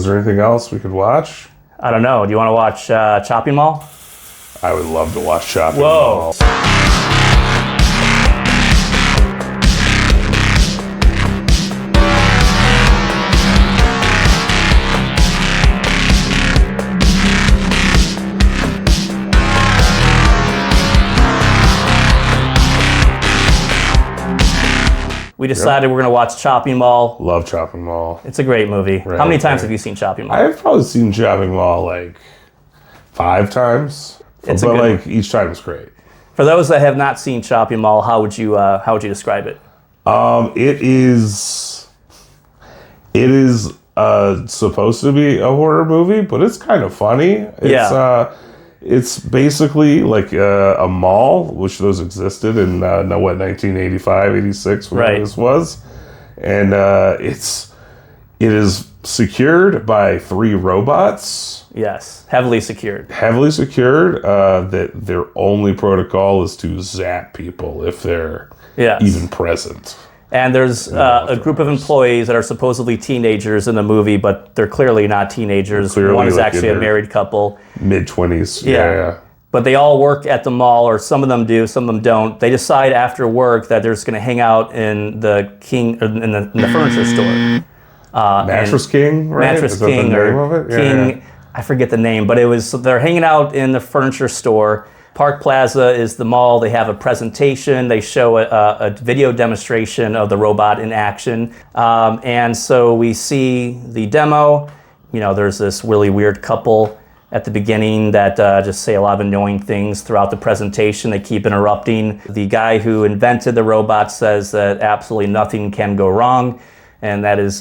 Is there anything else we could watch? I don't know. Do you want to watch Chopping Mall? I would love to watch Chopping Mall. We decided we're going to watch Chopping Mall. Love Chopping Mall. It's a great movie. Right, How many times have you seen Chopping Mall? I've probably seen Chopping Mall like 5 times. It's but a good like each time is great. For those that have not seen Chopping Mall, how would you describe it? It is supposed to be a horror movie, but it's kind of funny. It's basically like a mall, which those existed in 1985, 86, whenever this was, and it is secured by 3 robots. Yes, heavily secured. That their only protocol is to zap people if they're even present. And there's a group of employees that are supposedly teenagers in the movie, but they're clearly not teenagers. One is actually a married couple. Mid-20s, yeah. But they all work at the mall, or some of them do, some of them don't. They decide after work that they're just going to hang out in the furniture store. Mattress King, right? Mattress King, the name of it? King, I forget the name, but they're hanging out in the furniture store. Park Plaza is the mall. They have a presentation. They show a video demonstration of the robot in action. And so we see the demo. You know, there's this really weird couple at the beginning that just say a lot of annoying things throughout the presentation. They keep interrupting. The guy who invented the robot says that absolutely nothing can go wrong. And that is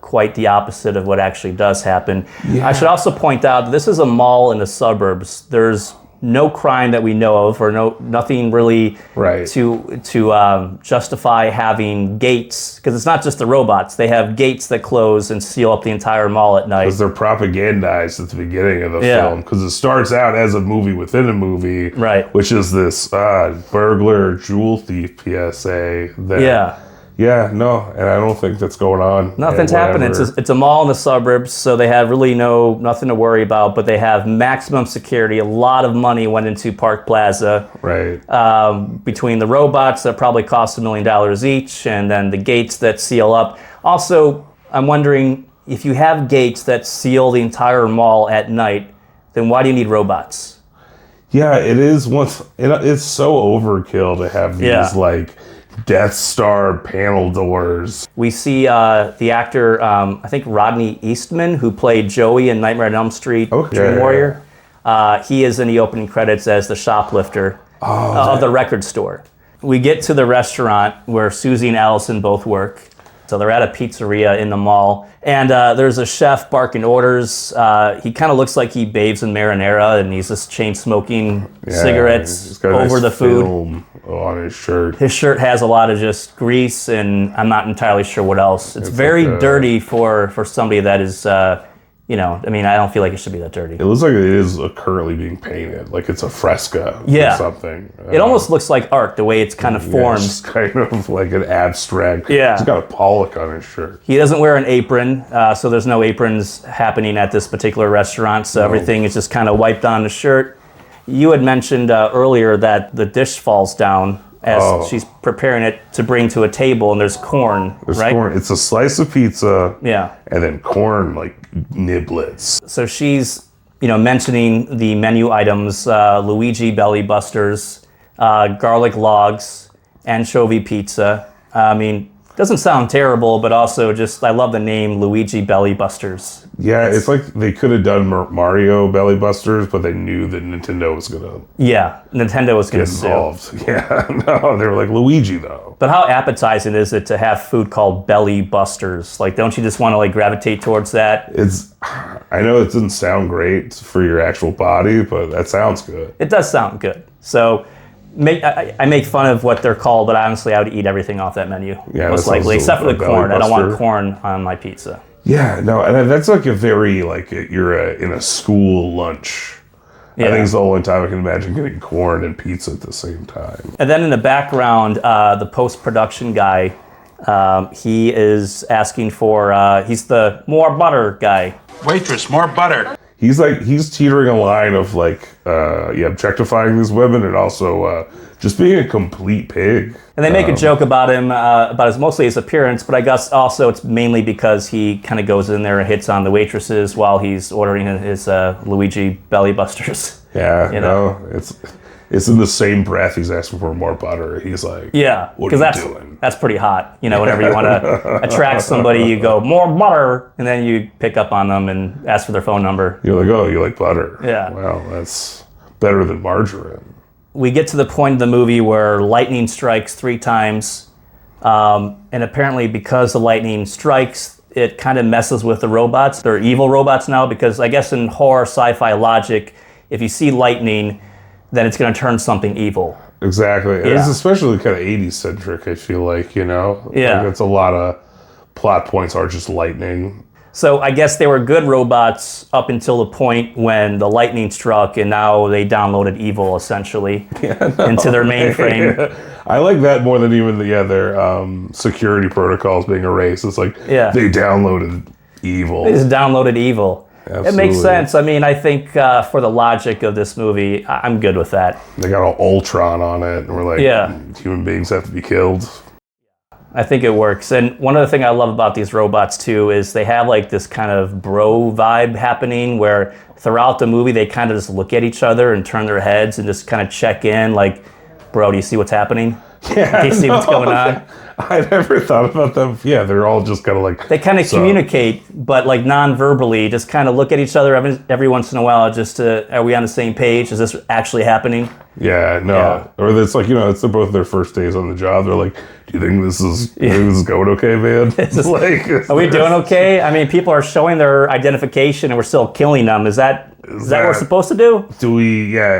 quite the opposite of what actually does happen. Yeah. I should also point out, this is a mall in the suburbs. There's no crime that we know of, or nothing really to justify having gates, because it's not just the robots. They have gates that close and seal up the entire mall at night. Because they're propagandized at the beginning of the film, because it starts out as a movie within a movie, which is this burglar jewel thief PSA that and I don't think that's going on. Nothing's happening. It's a mall in the suburbs, so they have really nothing to worry about, but they have maximum security. A lot of money went into Park Plaza. Between the robots that probably cost $1 million each, and then the gates that seal up. Also, I'm wondering, if you have gates that seal the entire mall at night, then why do you need robots? Yeah, it is. It's so overkill to have these Death Star panel doors. We see the actor, I think Rodney Eastman, who played Joey in Nightmare on Elm Street, Dream Warrior. He is in the opening credits as the shoplifter of the record store. We get to the restaurant where Susie and Allison both work. So they're at a pizzeria in the mall, and there's a chef barking orders. He kind of looks like he bathes in marinara, and he's just chain smoking cigarettes over the food. Film on his shirt. His shirt has a lot of just grease, and I'm not entirely sure what else. It's very dirty for somebody that is, I mean, I don't feel like it should be that dirty. It looks like it is currently being painted, like it's a fresco or something. It almost looks like art, the way it's kind of formed. It's kind of like an abstract. Yeah. He's got a Pollock on his shirt. He doesn't wear an apron, so there's no aprons happening at this particular restaurant, so everything is just kind of wiped on the shirt. You had mentioned earlier that the dish falls down as she's preparing it to bring to a table, and there's corn, right? Corn. It's a slice of pizza, yeah, and then corn, like niblets. So she's, mentioning the menu items: Luigi Belly Busters, garlic logs, anchovy pizza. I mean, doesn't sound terrible, but also just, I love the name Luigi Belly Busters. Yeah, it's like they could have done Mario Belly Busters, but they knew that Nintendo was going to... Yeah, Nintendo was going to sue. Involved. Yeah, no, they were like, Luigi, though. But how appetizing is it to have food called Belly Busters? Like, don't you just want to, gravitate towards that? I know it doesn't sound great for your actual body, but that sounds good. It does sound good. So... I make fun of what they're called, but honestly, I would eat everything off that menu, most likely, except for the corn. I don't want corn on my pizza. Yeah, no, and that's like a very, you're in a school lunch. Yeah. I think it's the only time I can imagine getting corn and pizza at the same time. And then in the background, the post-production guy, he is asking for, he's the more butter guy. Waitress, more butter. He's teetering a line of like, objectifying these women and also just being a complete pig. And they make a joke about him, mostly his appearance, but I guess also it's mainly because he kind of goes in there and hits on the waitresses while he's ordering his Luigi belly busters. Yeah, it's in the same breath he's asking for more butter. He's like, yeah, what are you doing? That's pretty hot. Whenever you want to attract somebody, you go, more butter, and then you pick up on them and ask for their phone number. You're like, oh, you like butter? Yeah. Well, that's better than margarine. We get to the point of the movie where lightning strikes 3 times, and apparently because the lightning strikes, it kind of messes with the robots. They're evil robots now because I guess in horror sci-fi logic, if you see lightning, then it's going to turn something evil. Exactly. Yeah. It's especially kind of 80s centric, I feel like, Yeah. Like it's a lot of plot points are just lightning. So I guess they were good robots up until the point when the lightning struck, and now they downloaded evil essentially into their mainframe. I like that more than even their security protocols being erased. It's like they downloaded evil. They just downloaded evil. Absolutely. It makes sense. I mean, I think for the logic of this movie, I'm good with that. They got all Ultron on it, and we're like, human beings have to be killed. I think it works. And one other thing I love about these robots, too, is they have like this kind of bro vibe happening where throughout the movie, they kind of just look at each other and turn their heads and just kind of check in like, bro, do you see what's happening? Yeah, do you see what's going on? I never thought about them. Yeah, they're all just kind of like... They kind of communicate, but like non-verbally, just kind of look at each other every once in a while just to, are we on the same page? Is this actually happening? Yeah, no. Yeah. Or it's like, it's both their first days on the job. They're like, do you think this is going okay, man? Are we doing okay? I mean, people are showing their identification and we're still killing them. Is that what we're supposed to do?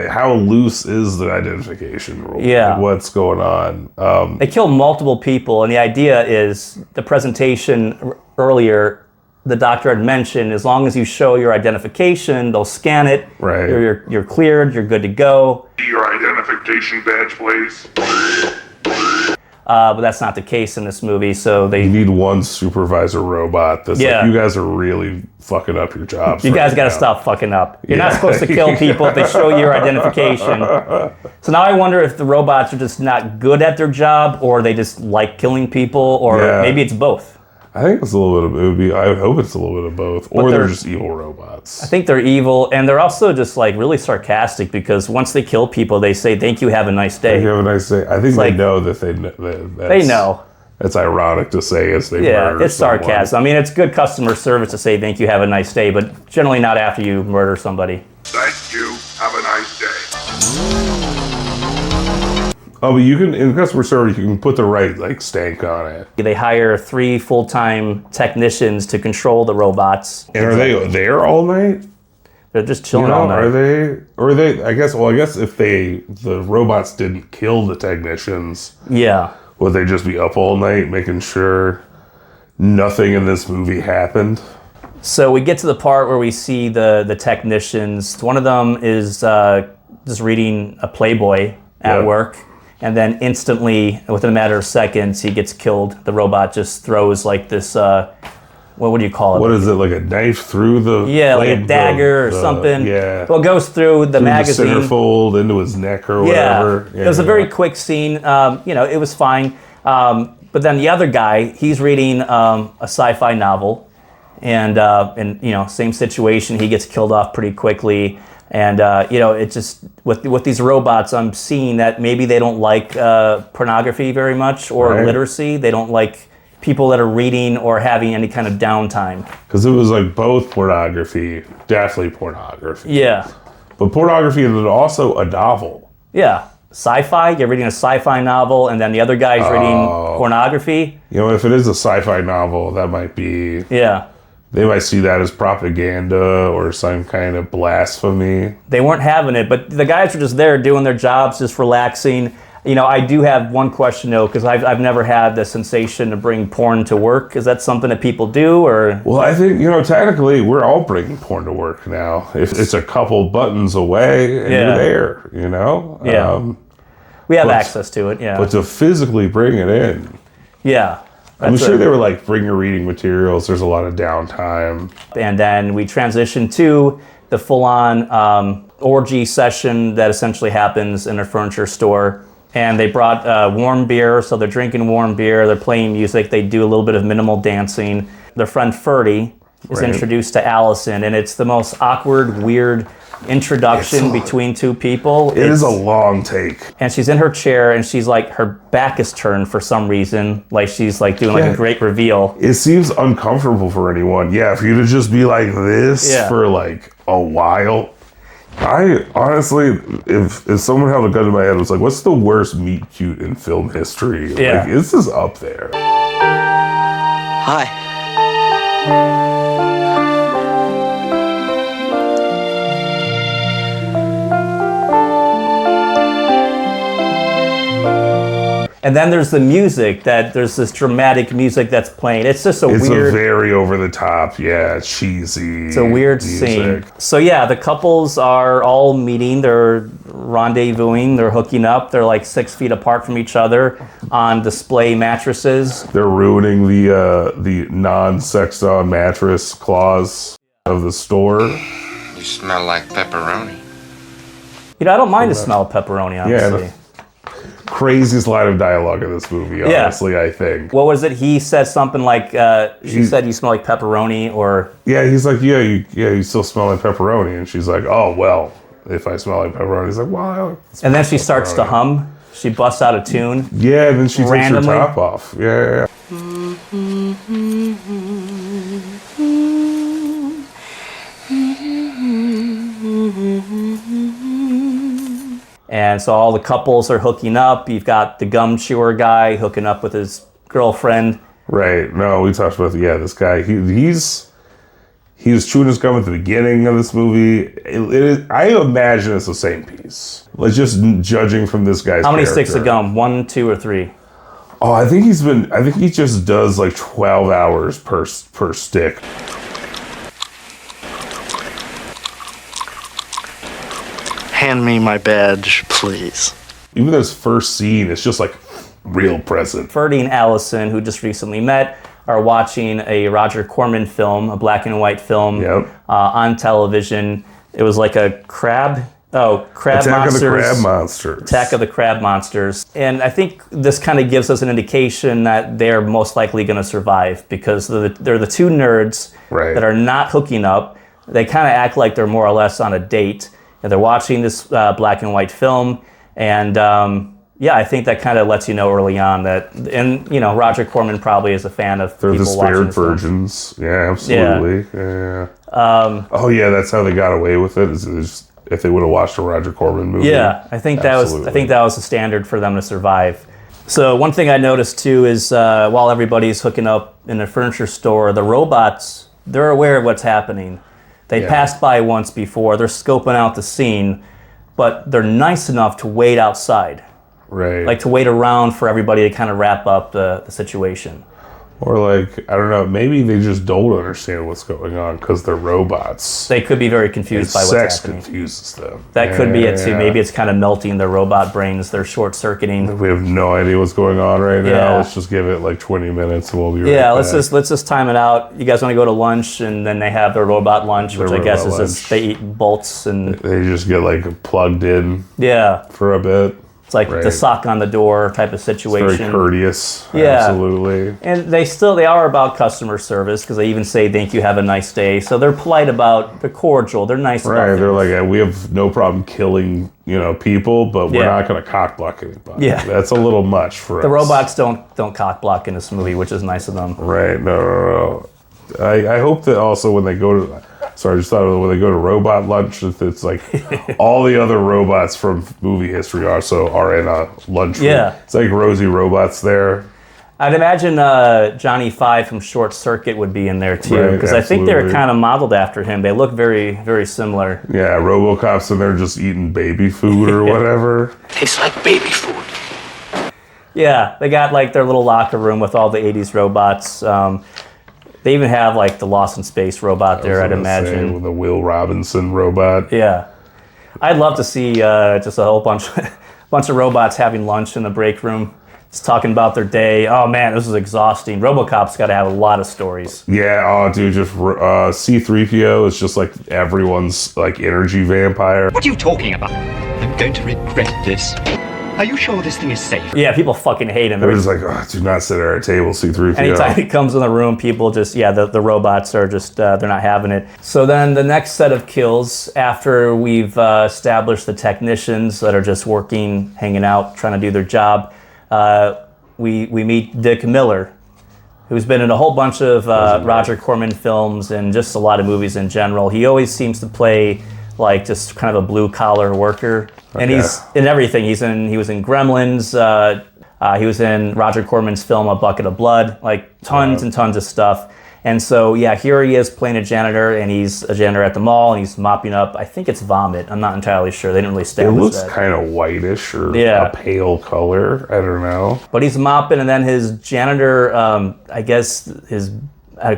How loose is the identification rule? Yeah. Like, what's going on? They kill multiple people, and the idea is the presentation earlier, the doctor had mentioned, as long as you show your identification, they'll scan it. Right. You're cleared, you're good to go. Your identification badge, please. But that's not the case in this movie, so you need one supervisor robot that's like, you guys are really fucking up your jobs. You guys got to stop fucking up. You're not supposed to kill people if they show your identification. So now I wonder if the robots are just not good at their job, or they just like killing people, or maybe it's both. I think it's a little bit of I would hope it's a little bit of both. Or they're just evil robots. I think they're evil, and they're also just like really sarcastic because once they kill people, they say, thank you, have a nice day. Thank you, have a nice day. I think they know that they know. That's ironic to say as they murder it's someone. sarcasm. I mean, it's good customer service to say thank you, have a nice day, but generally not after you murder somebody. Thank you, have a nice day. Oh, but you can, in customer service, you can put the right stank on it. They hire 3 full-time technicians to control the robots. And are they there all night? They're just chilling all night. Are they, I guess if the robots didn't kill the technicians, would they just be up all night making sure nothing in this movie happened? So we get to the part where we see the technicians. One of them is just reading a Playboy at work. And then instantly, within a matter of seconds, he gets killed. The robot just throws like this, what do you call it? What is it, like a knife through the... like a dagger or something. Yeah. Well, it goes through the magazine. The centerfold into his neck or whatever. Yeah. It was a very quick scene. It was fine. But then the other guy, he's reading a sci-fi novel. And same situation. He gets killed off pretty quickly. And, it just, with these robots, I'm seeing that maybe they don't like pornography very much or literacy. They don't like people that are reading or having any kind of downtime. Because it was like both pornography, definitely pornography. Yeah. But pornography and then also a novel. Yeah. Sci-fi, you're reading a sci-fi novel, and then the other guy's reading pornography. If it is a sci-fi novel, that might be... Yeah. They might see that as propaganda or some kind of blasphemy. They weren't having it, but the guys were just there doing their jobs, just relaxing. I do have one question though, because I've never had the sensation to bring porn to work. Is that something that people do, or? Well, I think technically we're all bringing porn to work now. If it's a couple buttons away and you're there, Yeah. We have access to it. Yeah. But to physically bring it in. Yeah. I'm sure they were like, bring your reading materials. There's a lot of downtime. And then we transition to the full-on orgy session that essentially happens in a furniture store. And they brought warm beer, so they're drinking warm beer, they're playing music, they do a little bit of minimal dancing. Their friend Ferdy is introduced to Allison, and it's the most awkward, weird introduction between two people. It is a long take. And she's in her chair, and she's like, her back is turned for some reason, like she's like doing like a great reveal. It seems uncomfortable for anyone. Yeah, for you to just be like this for like a while. I honestly, if someone held a gun to my head and was like, what's the worst meet cute in film history? Yeah. Like, this is up there. Hi. And then there's the music, there's this dramatic music that's playing. It's just It's weird. a very over the top, cheesy. It's a weird scene. So yeah, the couples are all meeting, they're rendezvousing, they're hooking up, they're like 6 feet apart from each other on display mattresses. They're ruining the non-sexed on mattress clause of the store. You smell like pepperoni. You know, I don't mind the smell of pepperoni, honestly. Yeah, craziest line of dialogue in this movie, honestly, I think. What was it? He said something like, she said you smell like pepperoni, or... Yeah, he's like, you still smell like pepperoni. And she's like, oh, well, if I smell like pepperoni. He's like, well, and then she starts to hum. She busts out a tune. Yeah, and then she randomly takes her top off. Yeah. And so all the couples are hooking up. You've got the gum chewer guy hooking up with his girlfriend. Right. No, we talked about this guy. He was chewing his gum at the beginning of this movie. I imagine it's the same piece. Like, just judging from this guy's How many character. sticks of gum? 1, 2, or 3? Oh, I think he just does like 12 hours per stick. Hand me my badge, please. Even this first scene, it's just like real present. Ferdy and Allison, who just recently met, are watching a Roger Corman film, a black and white film on television. It was like a crab monsters. Attack of the Crab Monsters. Attack of the Crab Monsters. And I think this kind of gives us an indication that they're most likely going to survive, because they're the two nerds that are not hooking up. They kind of act like they're more or less on a date. And they're watching this black and white film. And I think that kind of lets you know early on that, and Roger Corman probably is a fan of They're people the watching spared this film. virgins. Yeah, absolutely. Yeah. That's how they got away with it. Is if they would have watched a Roger Corman movie. Yeah, I think that was the standard for them to survive. So one thing I noticed too is while everybody's hooking up in a furniture store, the robots, they're aware of what's happening. They passed by once before. They're scoping out the scene, but they're nice enough to wait outside. Right. Like to wait around for everybody to kind of wrap up the situation. Or like, I don't know, maybe they just don't understand what's going on because they're robots. They could be very confused by what's sex happening. Confuses them. That could be it too. Maybe it's kind of melting their robot brains. They're short-circuiting. We have no idea what's going on right now. Let's just give it like 20 minutes and we'll be right back. let's just time it out. You guys want to go to lunch, and then they have their robot lunch, which I guess is just they eat bolts and they just get like plugged in. Yeah. For a bit. It's like the sock on the door type of situation. It's very courteous. Yeah. Absolutely. And they are about customer service, because they even say, thank you, have a nice day. So they're polite they're cordial, they're nice about things. They're like, we have no problem killing, people, but we're not going to cock block anybody. Yeah. That's a little much for us. The robots don't cock block in this movie, which is nice of them. Right. No. I hope that also when they go to... Sorry, I just thought when they go to robot lunch, it's like all the other robots from movie history are in a lunch room. Yeah. It's like Rosie Robots there. I'd imagine Johnny Five from Short Circuit would be in there too, because I think they're kind of modeled after him. They look very, very similar. Yeah, RoboCop's in there just eating baby food or whatever. Tastes like baby food. Yeah, they got like their little locker room with all the 80s robots. They even have like the Lost in Space robot there, I'd imagine. With the Will Robinson robot. Yeah. I'd love to see just a whole bunch of robots having lunch in the break room. It's talking about their day. Oh man, this is exhausting. RoboCop's got to have a lot of stories. Yeah, oh dude, just C-3PO is just like everyone's like energy vampire. What are you talking about? I'm going to regret this. Are you sure this thing is safe? Yeah, people fucking hate him. They're just like, oh, do not sit at our table, C-3PO. Anytime he comes in the room, people just, the robots are just, they're not having it. So then the next set of kills, after we've established the technicians that are just working, hanging out, trying to do their job, we meet Dick Miller, who's been in a whole bunch of Roger Corman films and just a lot of movies in general. He always seems to play like just kind of a blue-collar worker. And he's in everything. He was in Gremlins. He was in Roger Corman's film A Bucket of Blood. Like tons and tons of stuff. And so, yeah, here he is playing a janitor, and he's a janitor at the mall, and he's mopping up, I think it's vomit. I'm not entirely sure. They didn't really establish that. It looks kind of whitish or a pale color. I don't know. But he's mopping, and then his janitor, I guess his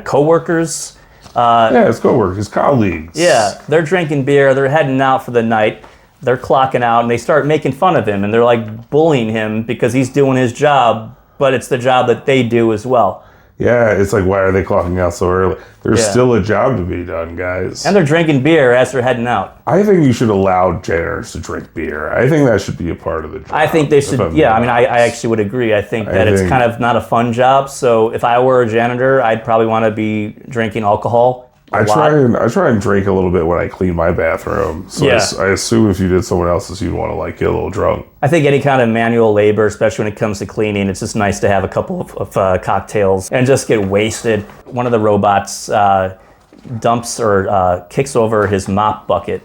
co-workers. His co-workers, his colleagues. Yeah, they're drinking beer. They're heading out for the night. They're clocking out, and they start making fun of him, and they're like bullying him because he's doing his job, but it's the job that they do as well. Yeah, it's like, why are they clocking out so early? There's still a job to be done, guys. And they're drinking beer as they're heading out. I think you should allow janitors to drink beer. I think that should be a part of the job. I think they should, I actually would agree. I think it's kind of not a fun job. So if I were a janitor, I'd probably want to be drinking alcohol. I try and drink a little bit when I clean my bathroom. So I assume if you did someone else's, you'd want to like get a little drunk. I think any kind of manual labor, especially when it comes to cleaning, it's just nice to have a couple of cocktails and just get wasted. One of the robots dumps or kicks over his mop bucket.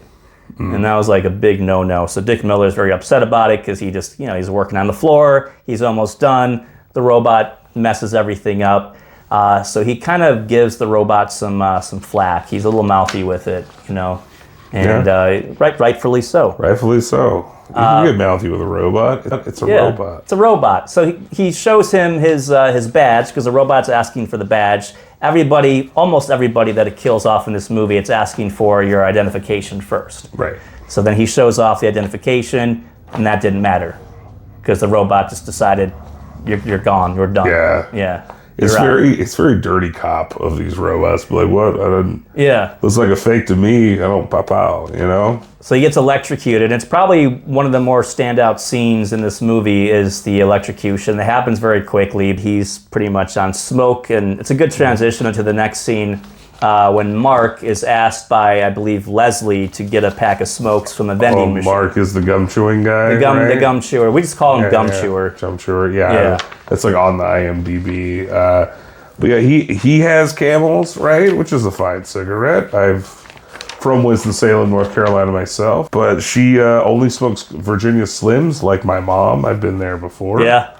And that was like a big no-no. So Dick Miller is very upset about it because he just, he's working on the floor. He's almost done. The robot messes everything up. So he kind of gives the robot some flack. He's a little mouthy with it, and rightfully so. Rightfully so. You can get mouthy with a robot. It's a robot. It's a robot. So he shows him his badge because the robot's asking for the badge. Almost everybody that it kills off in this movie, it's asking for your identification first. Right. So then he shows off the identification, and that didn't matter because the robot just decided you're gone, you're done. Yeah. It's very dirty cop of these robots. But like, what? I didn't. Yeah. Looks like a fake to me. I don't pop out, So he gets electrocuted. It's probably one of the more standout scenes in this movie is the electrocution. It happens very quickly. He's pretty much on smoke, and it's a good transition into the next scene when Mark is asked by, I believe, Leslie to get a pack of smokes from a vending machine. Mark is the gum chewing guy, The gum chewer. We just call him gum chewer. Gum chewer, yeah. That's like on the IMDb. But yeah, he has Camels, right? Which is a fine cigarette. I've from Winston-Salem, North Carolina myself. But she only smokes Virginia Slims, like my mom. I've been there before. Yeah.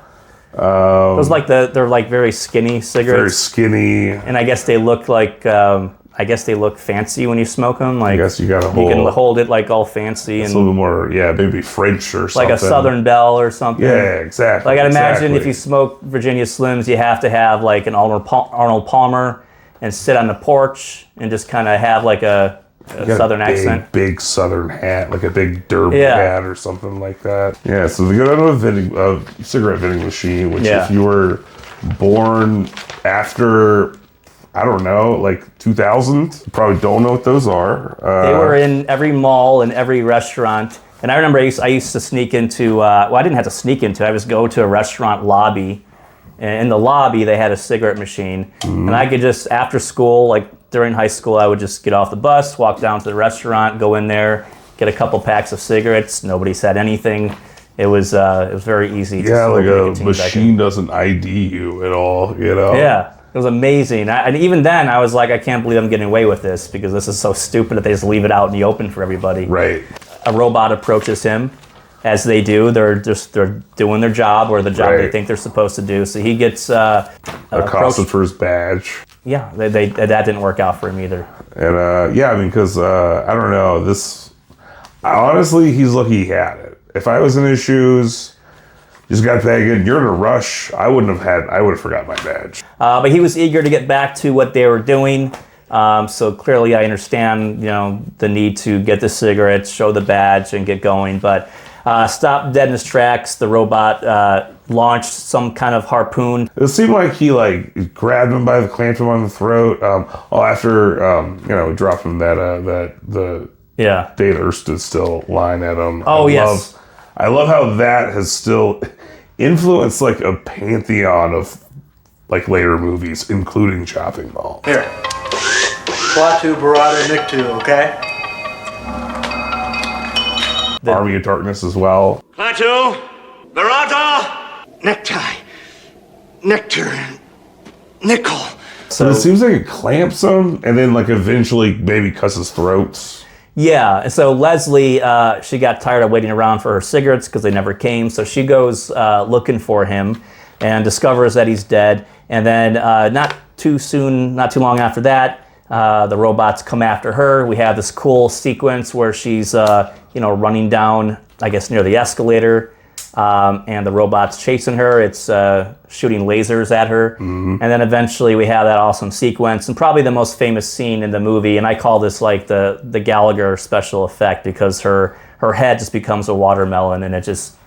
Those they're like very skinny cigarettes. Very skinny. And I guess they look like they look fancy when you smoke them. Like, I guess you can hold it like all fancy. It's a little more, maybe French or something. Like a Southern Belle or something. Yeah, exactly. Like I'd imagine if you smoke Virginia Slims, you have to have like an Arnold Palmer and sit on the porch and just kind of have like a Southern accent. Big Southern hat, like a big derby hat or something like that. Yeah, so they go down to a cigarette vending machine, which if you were born after, I don't know, like 2000, you probably don't know what those are. They were in every mall and every restaurant. And I remember I used to sneak into, I didn't have to sneak into, I just go to a restaurant lobby. And in the lobby, they had a cigarette machine. And I could just, after school, like during high school, I would just get off the bus, walk down to the restaurant, go in there, get a couple packs of cigarettes. Nobody said anything. It was very easy. Yeah, like a machine doesn't ID you at all, Yeah, it was amazing. And even then, I was like, I can't believe I'm getting away with this because this is so stupid that they just leave it out in the open for everybody. Right. A robot approaches him, as they do. They're doing their job or the job they think they're supposed to do. So he gets accosted for his badge. Yeah, that didn't work out for him either. And because I don't know, honestly, he's lucky he had it. If I was in his shoes, just got back in, you're in a rush, I would have forgot my badge. But he was eager to get back to what they were doing. So clearly I understand, the need to get the cigarettes, show the badge, and get going. But stopped dead in his tracks. The robot launched some kind of harpoon. It seemed like he like grabbed him clamped him on the throat. After dropped him the Date Earth Stood Still line at him. I love how that has still influenced like a pantheon of like later movies, including Chopping Mall. Here. Klaatu, Barada, Nikto, okay? Army of Darkness as well. Klaatu, Barada, necktie, nectar, nickel. So it seems like it clamps him and then like eventually maybe cuts his throats. Yeah, so Leslie, she got tired of waiting around for her cigarettes because they never came, so she goes looking for him and discovers that he's dead. And then not too long after that, the robots come after her. We have this cool sequence where she's running down, I guess, near the escalator, and the robot's chasing her. It's shooting lasers at her. And then eventually we have that awesome sequence, and probably the most famous scene in the movie, and I call this like the Gallagher special effect, because her head just becomes a watermelon and it just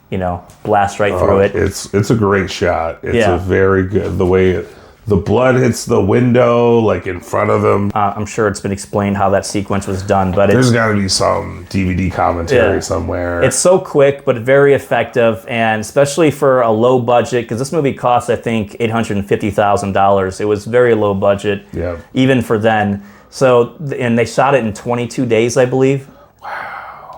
blasts right through it. It's a great shot. It's a very good, the way the blood hits the window, like in front of them. I'm sure it's been explained how that sequence was done, but there's got to be some DVD commentary somewhere. It's so quick, but very effective, and especially for a low budget, because this movie cost, I think, $850,000. It was very low budget, even for then. So, and they shot it in 22 days, I believe.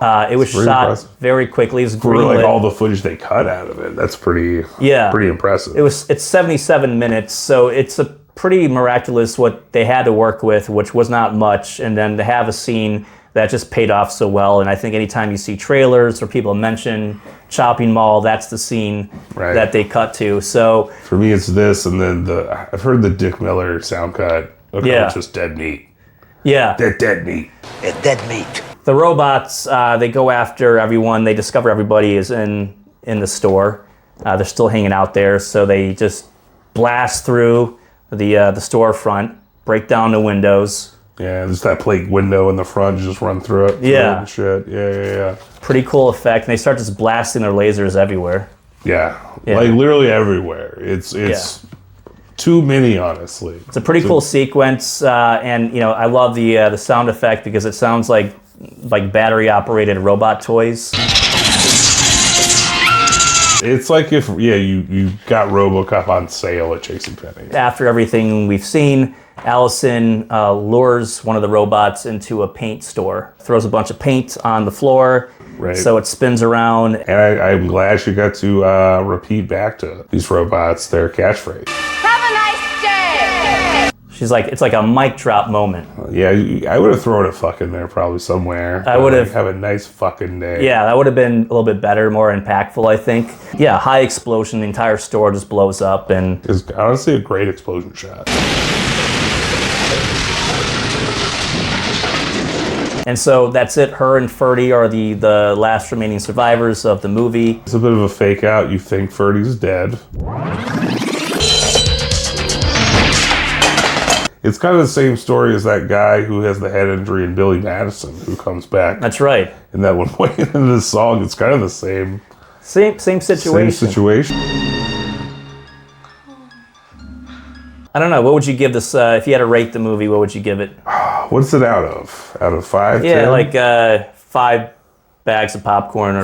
It was shot impressive. Very quickly. It was for like all the footage they cut out of it. That's pretty impressive. It's 77 minutes, so it's a pretty miraculous what they had to work with, which was not much, and then to have a scene that just paid off so well. And I think anytime you see trailers or people mention Chopping Mall, that's the scene that they cut to. So for me, it's this, and then I've heard the Dick Miller sound cut. It's just dead meat. Yeah, dead meat. Dead meat. The robots, they go after everyone. They discover everybody is in the store. They're still hanging out there, so they just blast through the storefront, break down the windows. Yeah, there's that plate window in the front. You just run through it. Yeah. And shit. Yeah. Pretty cool effect. And they start just blasting their lasers everywhere. Yeah. Like literally everywhere. It's too many, honestly. It's a pretty cool sequence, and I love the sound effect, because it sounds like battery operated robot toys. It's like if you got RoboCop on sale at JCPenney. After everything we've seen, Allison lures one of the robots into a paint store, throws a bunch of paint on the floor, so it spins around. And I'm glad she got to repeat back to these robots their catchphrase. Have a nice day! She's like, it's like a mic drop moment. Yeah, I would have thrown a fuck in there probably somewhere. I would have a nice fucking day. Yeah, that would have been a little bit better, more impactful, I think. Yeah, high explosion, the entire store just blows up, and it's honestly a great explosion shot. And so that's it. Her and Ferdy are the last remaining survivors of the movie. It's a bit of a fake out. You think Ferdy's dead. It's kind of the same story as that guy who has the head injury in Billy Madison, who comes back. That's right. In that one point in this song, it's kind of the same situation. Same situation. I don't know. What would you give this? If you had to rate the movie, what would you give it? What's it out of? Out of 5? Yeah, 10? like 5 bags of popcorn, or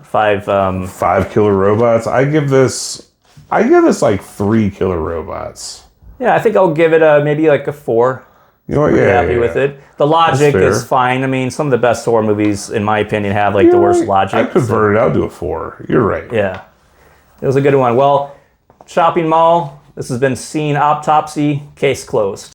five killer robots. I give this like 3 killer robots. Yeah, I think I'll give it maybe like a 4. You know what? Happy with it. The logic is fine. I mean, some of the best horror movies, in my opinion, have like the worst logic. I converted it out to a 4. You're right. Yeah, it was a good one. Well, Chopping Mall. This has been Scene Autopsy. Case closed.